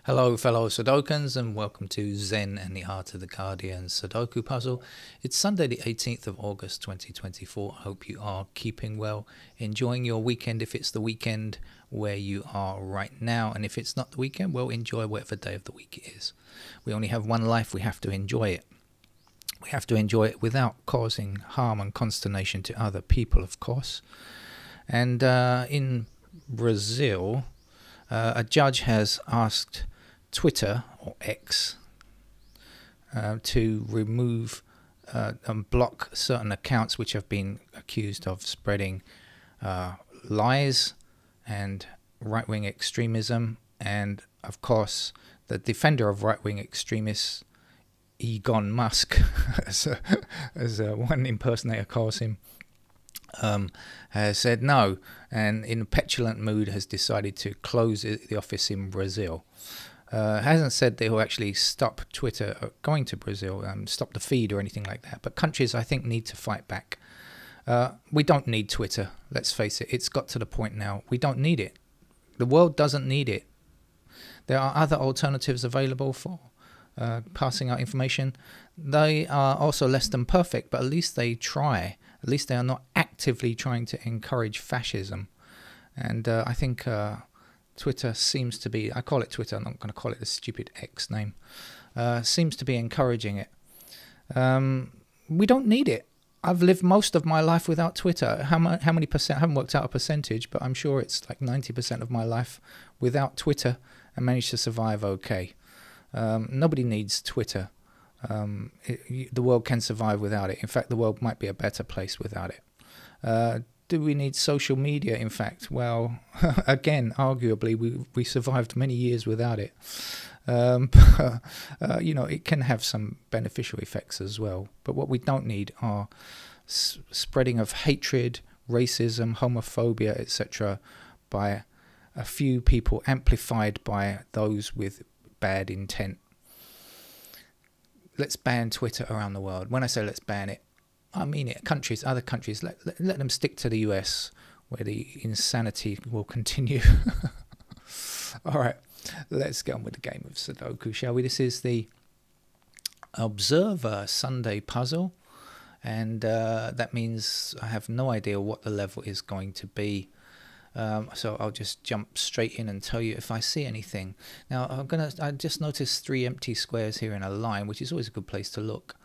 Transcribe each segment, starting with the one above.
Hello fellow Sudokans and welcome to Zen and the Art of the Guardian Sudoku Puzzle. It's Sunday the 18th of August 2024. I hope you are keeping well, enjoying your weekend if it's the weekend where you are right now, and if it's not the weekend, well, enjoy whatever day of the week it is. We only have one life, we have to enjoy it. We have to enjoy it without causing harm and consternation to other people, of course. And in Brazil, a judge has asked Twitter, or X, to remove and block certain accounts which have been accused of spreading lies and right-wing extremism. And of course, the defender of right-wing extremists, Elon Musk, as one impersonator calls him, has said no, and in a petulant mood has decided to close the office in Brazil. Hasn't said they will actually stop Twitter going to Brazil, stop the feed or anything like that. But countries, I think, need to fight back. We don't need Twitter. Let's face it. It's got to the point now. We don't need it. The world doesn't need it. There are other alternatives available for passing out information. They are also less than perfect, but at least they try. At least they are not actively trying to encourage fascism. And I think Twitter seems to be, I call it Twitter, I'm not going to call it the stupid X name, seems to be encouraging it. We don't need it. I've lived most of my life without Twitter. How many percent? I haven't worked out a percentage, but I'm sure it's like 90% of my life without Twitter and managed to survive okay. Nobody needs Twitter. The world can survive without it. In fact, the world might be a better place without it. Do we need social media? In fact, well, again, arguably, we survived many years without it. You know, it can have some beneficial effects as well. But what we don't need are spreading of hatred, racism, homophobia, etc., by a few people, amplified by those with bad intent. Let's ban Twitter around the world. When I say let's ban it, I mean it. Countries, other countries, let them stick to the US, where the insanity will continue. All right, let's get on with the game of Sudoku, shall we? This is the Observer Sunday puzzle, and that means I have no idea what the level is going to be. So I'll just jump straight in and tell you if I see anything. Now I just noticed 3 empty squares here in a line, which is always a good place to look.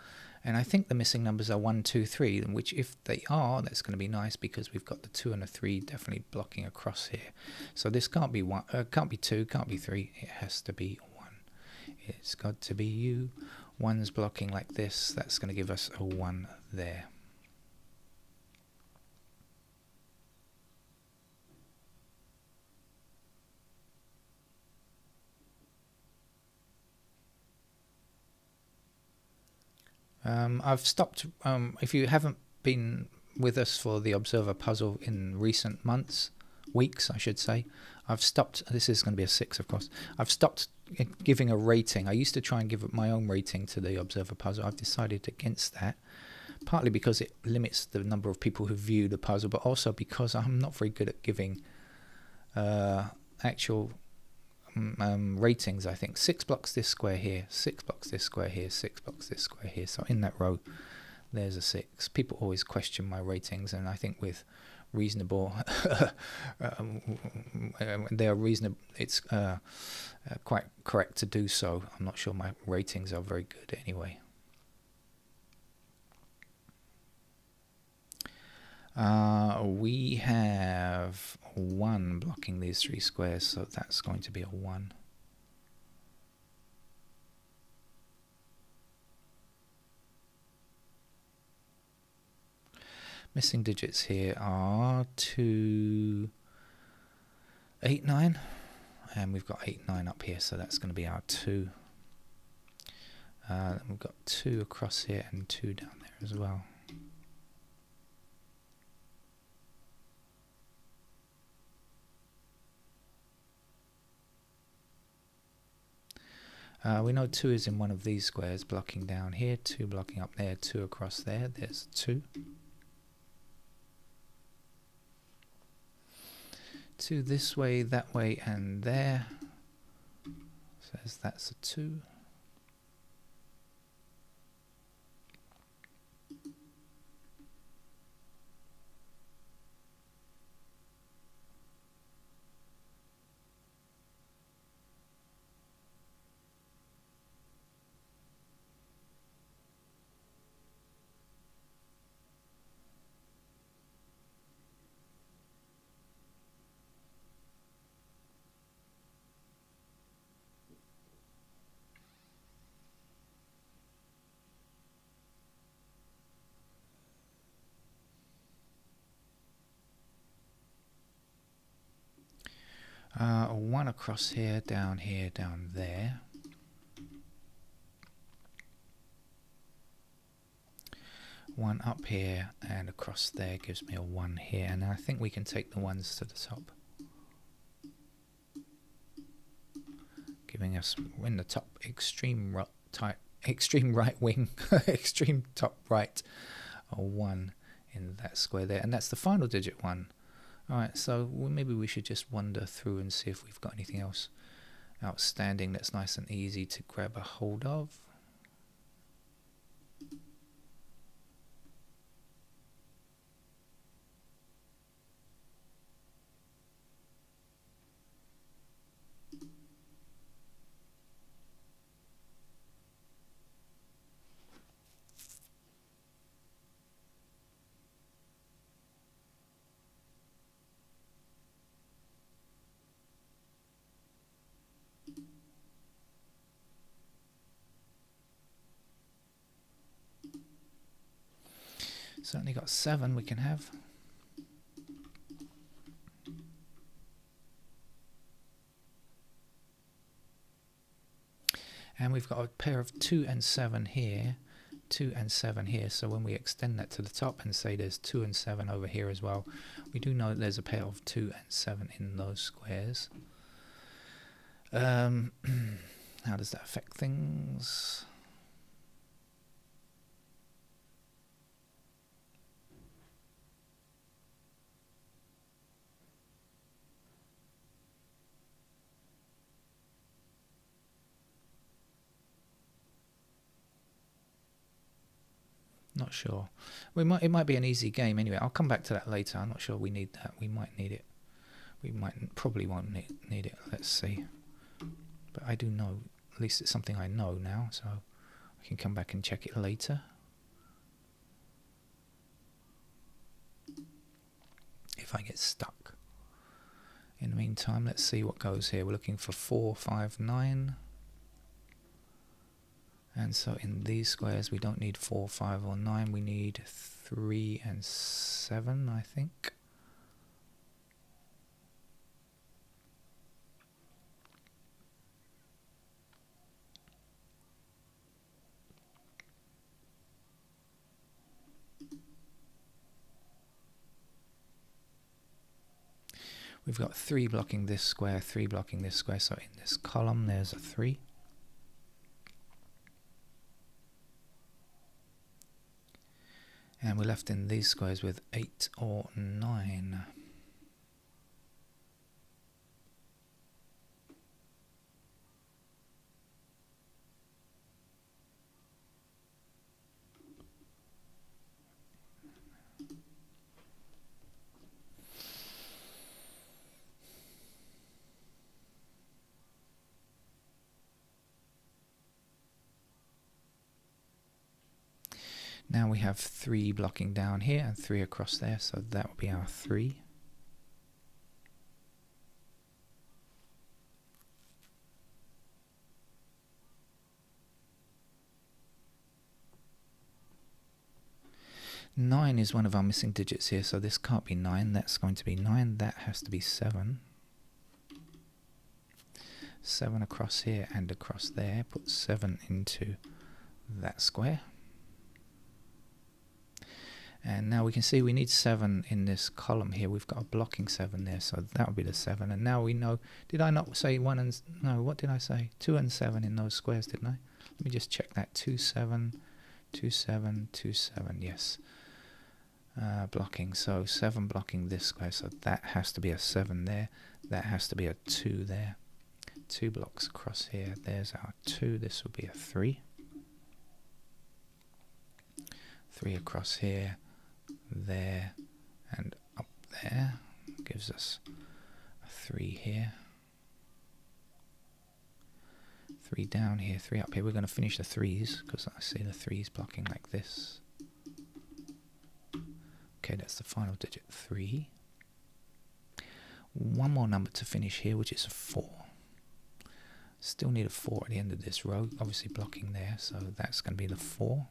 And I think the missing numbers are 1, 2, 3, which if they are, that's going to be nice because we've got the 2 and a 3 definitely blocking across here. So this can't be 1, can't be 2, can't be 3. It has to be 1. It's got to be you. 1's blocking like this. That's going to give us a 1 there. I've stopped, if you haven't been with us for the Observer puzzle in recent months, weeks I should say, I've stopped, this is going to be a 6 of course, I've stopped giving a rating. I used to try and give my own rating to the Observer puzzle. I've decided against that, partly because it limits the number of people who view the puzzle, but also because I'm not very good at giving actual ratings. I think 6 blocks this square here, 6 blocks this square here, 6 blocks this square here. So in that row, there's a 6. People always question my ratings, and I think with reasonable, they are reasonable. It's quite correct to do so. I'm not sure my ratings are very good anyway. We have 1 blocking these 3 squares, so that's going to be a 1. Missing digits here are 2, 8, 9, and we've got 8, 9 up here, so that's going to be our 2. Then we've got 2 across here and 2 down there as well. We know 2 is in one of these squares, blocking down here, 2 blocking up there, 2 across there. There's 2. 2 this way, that way, and there. says that's a 2. One across here, down there. One up here and across there gives me a 1 here, and I think we can take the ones to the top, giving us in the top extreme right wing, extreme top right, a 1 in that square there, and that's the final digit 1. Alright, so maybe we should just wander through and see if we've got anything else outstanding that's nice and easy to grab a hold of. Certainly got 7 we can have. And we've got a pair of 2 and 7 here, 2 and 7 here. So when we extend that to the top and say there's 2 and 7 over here as well, we do know that there's a pair of 2 and 7 in those squares. How does that affect things? Not sure. It might be an easy game anyway. I'll come back to that later. I'm not sure we need that. We might need it. We probably won't need it. Let's see. But I do know. At least it's something I know now, so I can come back and check it later. If I get stuck. In the meantime, let's see what goes here. We're looking for 4, 5, 9. And so in these squares we don't need 4, 5 or 9, we need 3 and 7, I think. We've got 3 blocking this square, 3 blocking this square, so in this column there's a 3. And we're left in these squares with 8 or 9. Now we have 3 blocking down here and 3 across there, so that will be our 3. Nine is one of our missing digits here, so this can't be 9. That's going to be 9. That has to be 7. 7 across here and across there. Put 7 into that square. And now we can see we need 7 in this column here. We've got a blocking 7 there, so that would be the 7. And now we know, did I not say 1 and, no, what did I say? 2 and 7 in those squares, didn't I? Let me just check that. 2, 7, 2, 7, 2, 7, yes. Blocking, so 7 blocking this square, so that has to be a 7 there. That has to be a 2 there. 2 blocks across here. There's our 2. This will be a 3. 3 across here, there, and up there. Gives us a 3 here. 3 down here, 3 up here. We're going to finish the 3s because I see the 3s blocking like this. Okay, that's the final digit, 3. One more number to finish here, which is a 4. Still need a 4 at the end of this row, obviously blocking there, so that's going to be the 4.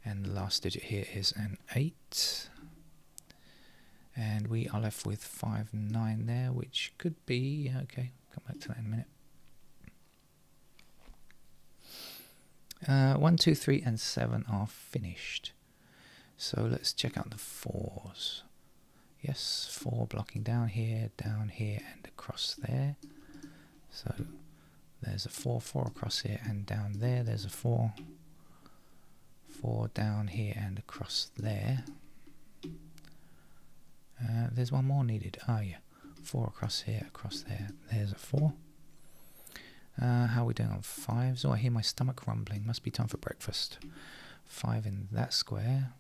And the last digit here is an 8. And we are left with 5, 9 there, which could be, okay, come back to that in a minute. 1, 2, 3, and 7 are finished. So let's check out the 4s. Yes, 4 blocking down here, and across there. So there's a 4, 4 across here and down there. There's a 4, 4 down here and across there. There's one more needed. Oh yeah, 4 across here, across there. There's a 4. How are we doing on 5s? Oh, I hear my stomach rumbling. Must be time for breakfast. 5 in that square.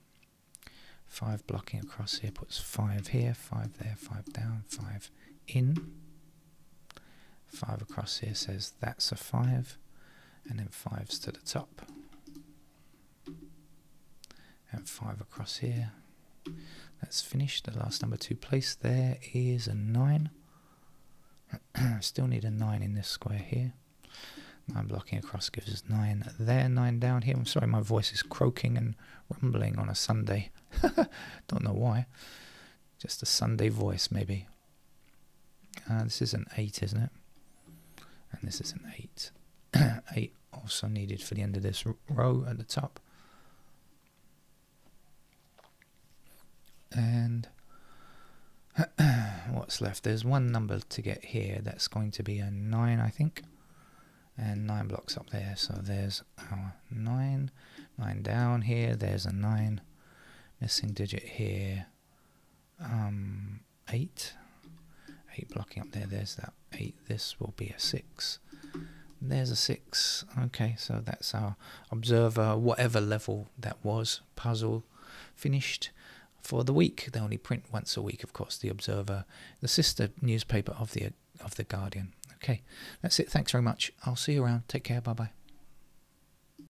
5 blocking across here puts 5 here, 5 there, 5 down, 5 in. 5 across here says that's a 5. And then 5s to the top. And 5 across here. That's finished. The last number to place there is a 9. Still need a 9 in this square here. 9 blocking across gives us 9 there, 9 down here. I'm sorry, my voice is croaking and rumbling on a Sunday. Don't know why. Just a Sunday voice, maybe. This is an 8, isn't it? And this is an 8. 8 also needed for the end of this row at the top. And what's left? There's one number to get here. That's going to be a 9, I think. And 9 blocks up there. So there's our 9. 9 down here. There's a 9. Missing digit here. 8. 8 blocking up there. There's that 8. This will be a 6. There's a 6. Okay, so that's our observer, whatever level that was, puzzle finished for the week. They only print once a week, of course, the Observer, the sister newspaper of the Guardian. Okay, that's it. Thanks very much. I'll see you around. Take care. Bye-bye.